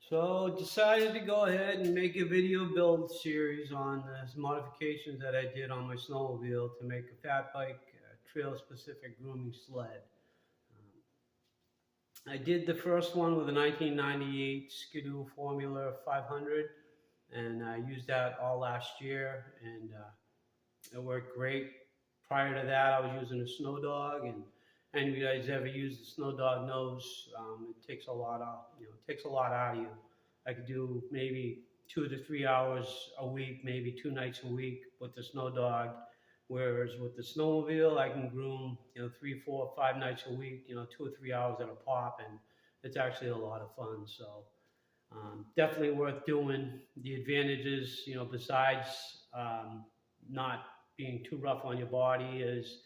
So decided to go ahead and make a video build series on some modifications that I did on my snowmobile to make a Fatbike trail specific grooming sled. I did the first one with a 1998 Skidoo Formula 500, and I used that all last year, and it worked great. Prior to that, I was using a Snow Dog, and any of you guys ever used the Snow Dog knows it takes a lot out. It takes a lot out of you. I could do maybe 2 to 3 hours a week, maybe 2 nights a week with the Snow Dog. Whereas with the snowmobile, I can groom, 3, 4, 5 nights a week, 2 or 3 hours at a pop, and it's actually a lot of fun. So definitely worth doing. The advantages, besides not being too rough on your body, is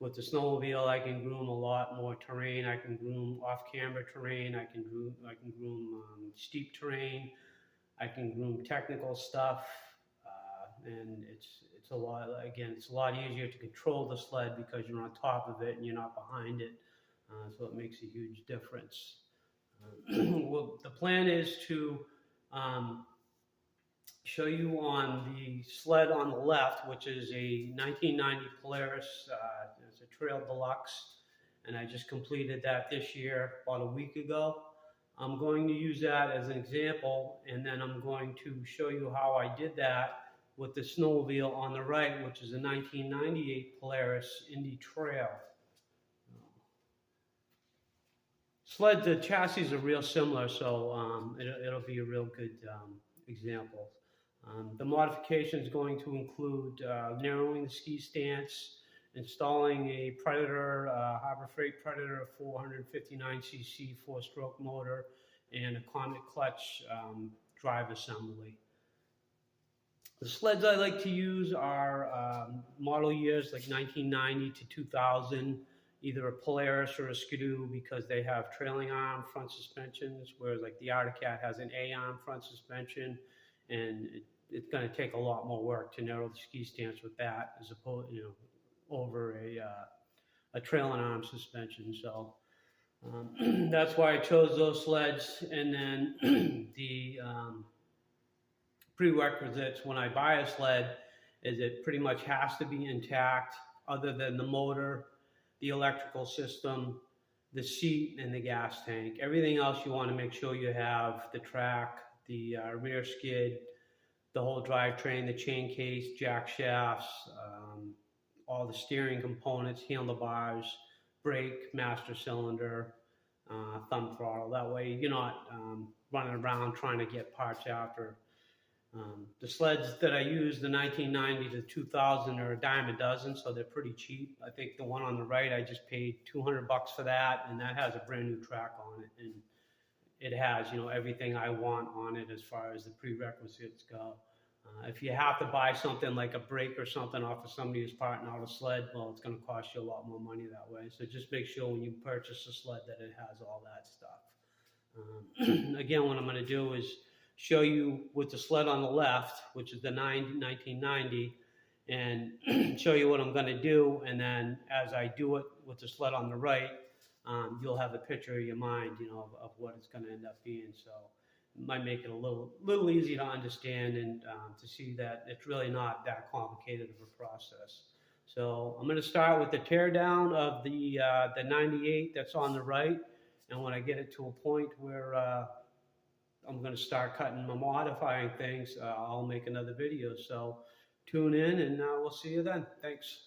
with the snowmobile, I can groom a lot more terrain. I can groom off-camera terrain. I can groom steep terrain. I can groom technical stuff, and it's a lot. Again, it's a lot easier to control the sled because you're on top of it and you're not behind it. So it makes a huge difference. Well, the plan is to show you on the sled on the left, which is a 1990 Polaris. It's a Trail Deluxe, and I just completed that this year, about a week ago. I'm going to use that as an example, and then I'm going to show you how I did that with the snowmobile on the right, which is a 1998 Polaris Indy Trail. Sled, the chassis are real similar, so it'll be a real good example. The modification is going to include narrowing the ski stance, installing a Predator, Harbor Freight Predator 459cc 4-stroke motor, and a Comet clutch drive assembly. The sleds I like to use are model years like 1990 to 2000, either a Polaris or a Skidoo, because they have trailing arm front suspensions, whereas like the Arctic Cat has an A-arm front suspension, and it's going to take a lot more work to narrow the ski stance with that as opposed, over a trailing arm suspension. So that's why I chose those sleds. And then the prerequisites when I buy a sled is it pretty much has to be intact, other than the motor, the electrical system, the seat, and the gas tank. Everything else you want to make sure you have: the track, the rear skid, the whole drivetrain, the chain case, jack shafts, all the steering components, handlebars, brake, master cylinder, thumb throttle. That way you're not running around trying to get parts after. The sleds that I use, the 1990 to 2000, are a dime a dozen, so they're pretty cheap. I think the one on the right, I just paid $200 for that, and that has a brand new track on it, and it has, everything I want on it as far as the prerequisites go. If you have to buy something like a brake or something off of somebody who's parting out a sled, well, it's going to cost you a lot more money that way. So just make sure when you purchase a sled that it has all that stuff. Again, what I'm going to do is show you with the sled on the left, which is the 1990, and show you what I'm going to do. And then as I do it with the sled on the right, you'll have a picture in your mind, of what it's going to end up being. So it might make it a little easy to understand and to see that it's really not that complicated of a process. So I'm going to start with the teardown of the 98 that's on the right, and when I get it to a point where I'm going to start cutting and modifying things, I'll make another video. So tune in, and we'll see you then. Thanks.